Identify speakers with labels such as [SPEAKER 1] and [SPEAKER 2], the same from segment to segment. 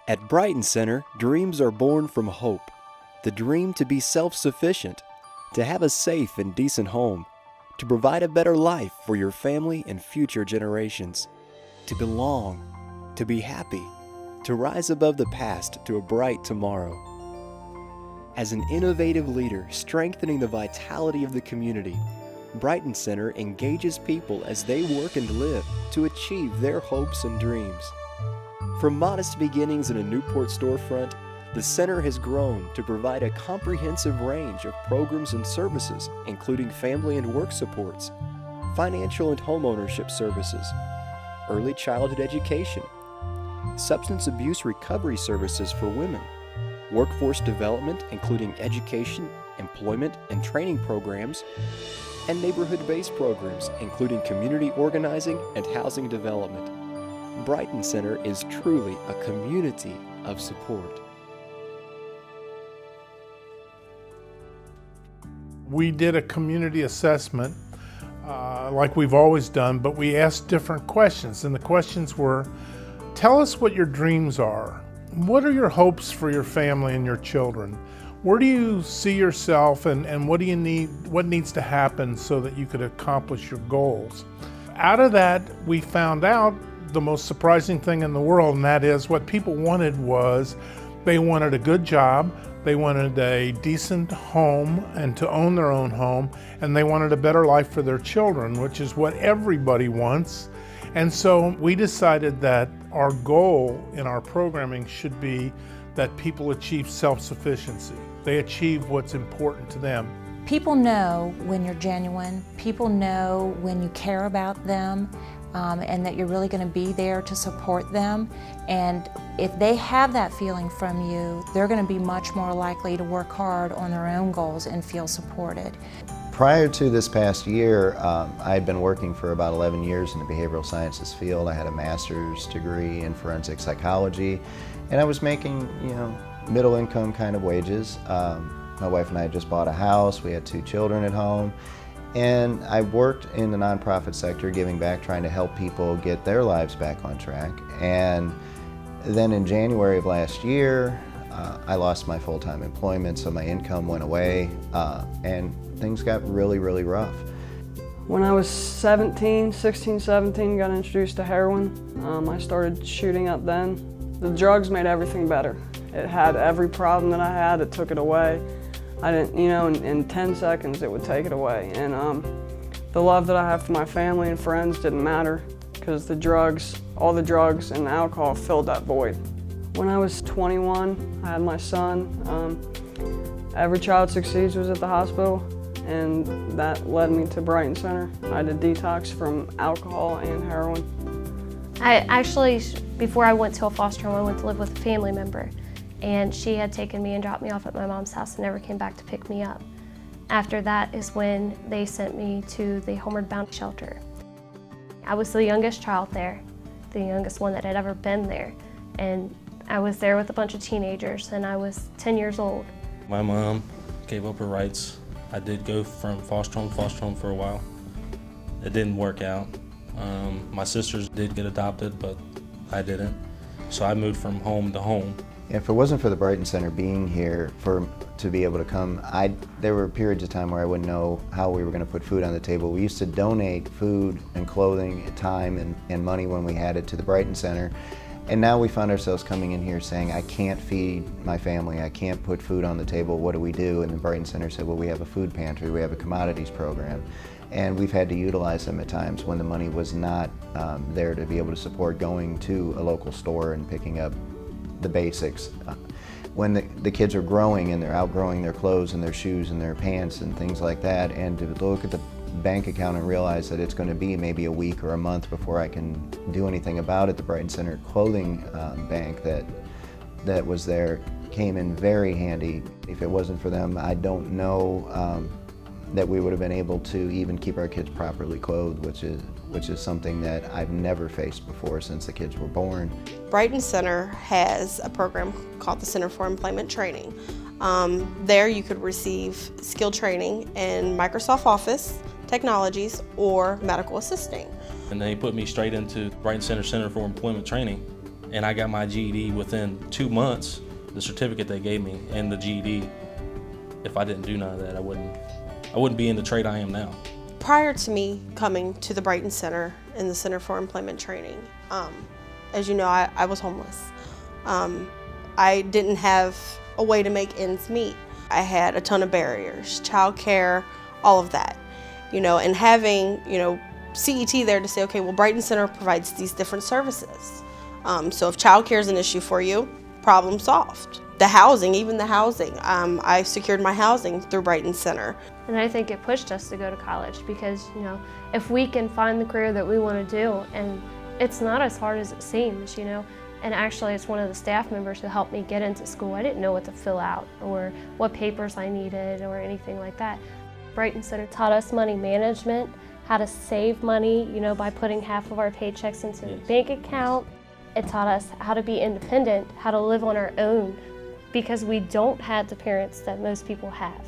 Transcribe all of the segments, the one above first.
[SPEAKER 1] At Brighton Center, dreams are born from hope. The dream to be self-sufficient, to have a safe and decent home, to provide a better life for your family and future generations, to belong, to be happy, to rise above the past to a bright tomorrow. As an innovative leader strengthening the vitality of the community, Brighton Center engages people as they work and live to achieve their hopes and dreams. From modest beginnings in a Newport storefront, the center has grown to provide a comprehensive range of programs and services, including family and work supports, financial and homeownership services, early childhood education, substance abuse recovery services for women, workforce development, including education, employment, and training programs, and neighborhood-based programs, including community organizing and housing development. Brighton Center is truly a community of support.
[SPEAKER 2] We did a community assessment like we've always done, but we asked different questions, and the questions were, tell us what your dreams are. What are your hopes for your family and your children? Where do you see yourself, and what do you need? What needs to happen so that you could accomplish your goals? Out of that, we found out the most surprising thing in the world, and that is what people wanted was they wanted a good job, they wanted a decent home and to own their own home, and they wanted a better life for their children, which is what everybody wants. And so we decided that our goal in our programming should be that people achieve self-sufficiency. They achieve what's important to them.
[SPEAKER 3] People know when you're genuine. People know when you care about them. And that you're really going to be there to support them. And if they have that feeling from you, they're going to be much more likely to work hard on their own goals and feel supported.
[SPEAKER 4] Prior to this past year, I had been working for about 11 years in the behavioral sciences field. I had a master's degree in forensic psychology, and I was making, middle income kind of wages. My wife and I had just bought a house. We had 2 children at home. And I worked in the nonprofit sector, giving back, trying to help people get their lives back on track. And then in January of last year, I lost my full-time employment, so my income went away, and things got really, really rough.
[SPEAKER 5] When I was 16, 17, got introduced to heroin. I started shooting up then. The drugs made everything better. It had every problem that I had, it took it away. I didn't, in 10 seconds it would take it away. And the love that I have for my family and friends didn't matter because all the drugs and the alcohol filled that void. When I was 21, I had my son. Every Child Succeeds was at the hospital, and that led me to Brighton Center. I had a detox from alcohol and heroin.
[SPEAKER 6] I actually, before I went to a foster home, I went to live with a family member. And she had taken me and dropped me off at my mom's house and never came back to pick me up. After that is when they sent me to the Homeward Bound shelter. I was the youngest child there, the youngest one that had ever been there. And I was there with a bunch of teenagers, and I was 10 years old.
[SPEAKER 7] My mom gave up her rights I did go from foster home to foster home for a while. It didn't work out. My sisters did get adopted, but I didn't. So I moved from home to home.
[SPEAKER 4] If it wasn't for the Brighton Center being here to be able to come, there were periods of time where I wouldn't know how we were going to put food on the table. We used to donate food and clothing, time and money when we had it to the Brighton Center. And now we found ourselves coming in here saying, I can't feed my family, I can't put food on the table, what do we do? And the Brighton Center said, well, we have a food pantry, we have a commodities program. And we've had to utilize them at times when the money was not there to be able to support going to a local store and picking up the basics. When the kids are growing and they're outgrowing their clothes and their shoes and their pants and things like that, and to look at the bank account and realize that it's going to be maybe a week or a month before I can do anything about it, the Brighton Center clothing bank that was there came in very handy. If it wasn't for them, I don't know that we would have been able to even keep our kids properly clothed, which is something that I've never faced before since the kids were born.
[SPEAKER 8] Brighton Center has a program called the Center for Employment Training. There you could receive skill training in Microsoft Office, technologies, or medical assisting.
[SPEAKER 7] And they put me straight into Brighton Center for Employment Training, and I got my GED within 2 months, the certificate they gave me, and the GED. If I didn't do none of that, I wouldn't be in the trade I am now.
[SPEAKER 8] Prior to me coming to the Brighton Center and the Center for Employment Training, as you know, I was homeless. I didn't have a way to make ends meet. I had a ton of barriers, childcare, all of that. And having, CET there to say, okay, well, Brighton Center provides these different services. So if childcare is an issue for you, problem solved. The housing, even the housing, I secured my housing through Brighton Center.
[SPEAKER 6] And I think it pushed us to go to college because, if we can find the career that we want to do, and it's not as hard as it seems, and actually it's one of the staff members who helped me get into school. I didn't know what to fill out or what papers I needed or anything like that. Brighton Center taught us money management, how to save money, by putting half of our paychecks into the bank account. It taught us how to be independent, how to live on our own, because we don't have the parents that most people have.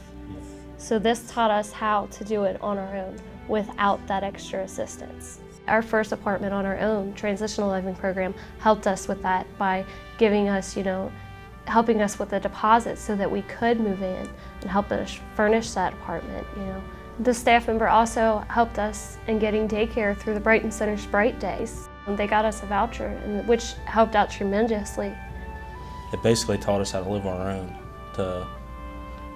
[SPEAKER 6] So this taught us how to do it on our own without that extra assistance. Our first apartment on our own, transitional living program, helped us with that by giving us, helping us with a deposit so that we could move in and help us furnish that apartment, The staff member also helped us in getting daycare through the Brighton Center's Bright Days. They got us a voucher, which helped out tremendously.
[SPEAKER 7] It basically taught us how to live on our own,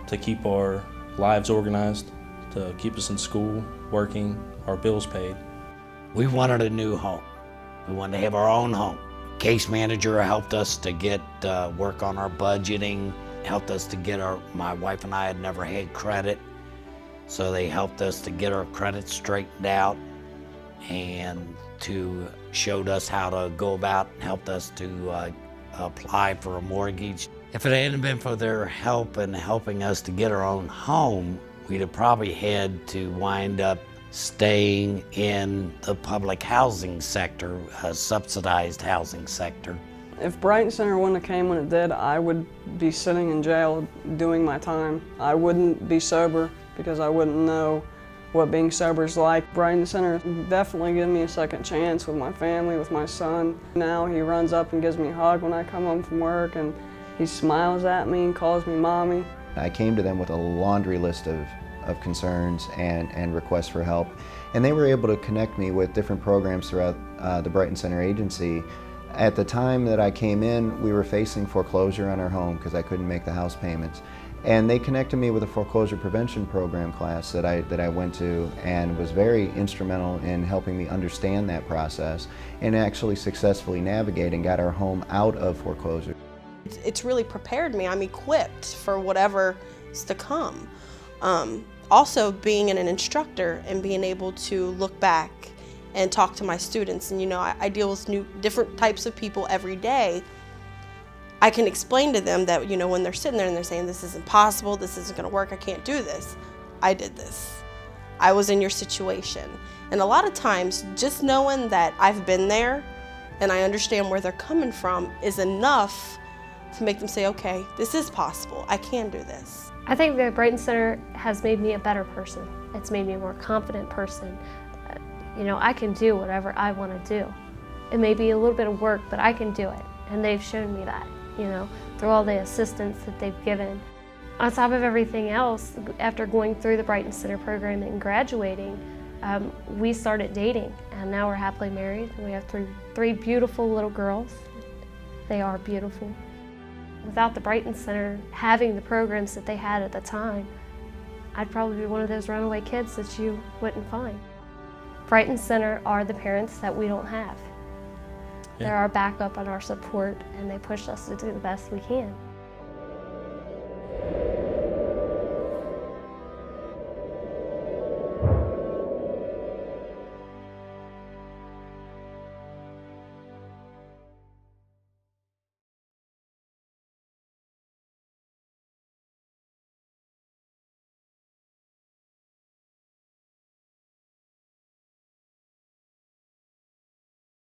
[SPEAKER 7] to keep our lives organized, to keep us in school, working, our bills paid.
[SPEAKER 9] We wanted a new home. We wanted to have our own home. Case manager helped us to get work on our budgeting, helped us to get my wife and I had never had credit, so they helped us to get our credit straightened out and showed us how to go about and helped us to apply for a mortgage. If it hadn't been for their help in helping us to get our own home, we'd have probably had to wind up staying in the public housing sector, a subsidized housing sector.
[SPEAKER 5] If Brighton Center wouldn't have came when it did, I would be sitting in jail doing my time. I wouldn't be sober because I wouldn't know what being sober is like. Brighton Center definitely gave me a second chance with my family, with my son. Now he runs up and gives me a hug when I come home from work, and he smiles at me and calls me mommy.
[SPEAKER 4] I came to them with a laundry list of concerns and requests for help, and they were able to connect me with different programs throughout the Brighton Center agency. At the time that I came in, we were facing foreclosure on our home because I couldn't make the house payments. And they connected me with a foreclosure prevention program class that I went to, and was very instrumental in helping me understand that process and actually successfully navigate and got our home out of foreclosure.
[SPEAKER 8] It's really prepared me. I'm equipped for whatever is to come. Also being an instructor and being able to look back and talk to my students, and I deal with different types of people every day. I can explain to them that, when they're sitting there and they're saying, this isn't possible, this isn't going to work, I can't do this. I did this. I was in your situation. And a lot of times, just knowing that I've been there and I understand where they're coming from is enough to make them say, okay, this is possible, I can do this.
[SPEAKER 6] I think the Brighton Center has made me a better person. It's made me a more confident person. You know, I can do whatever I want to do. It may be a little bit of work, but I can do it. And they've shown me that, you know, through all the assistance that they've given. On top of everything else, after going through the Brighton Center program and graduating, we started dating, and now we're happily married. We have three beautiful little girls. They are beautiful. Without the Brighton Center having the programs that they had at the time, I'd probably be one of those runaway kids that you wouldn't find. Brighton Center are the parents that we don't have.
[SPEAKER 7] Yeah.
[SPEAKER 6] They're our backup and our support, and they push us to do the best we can.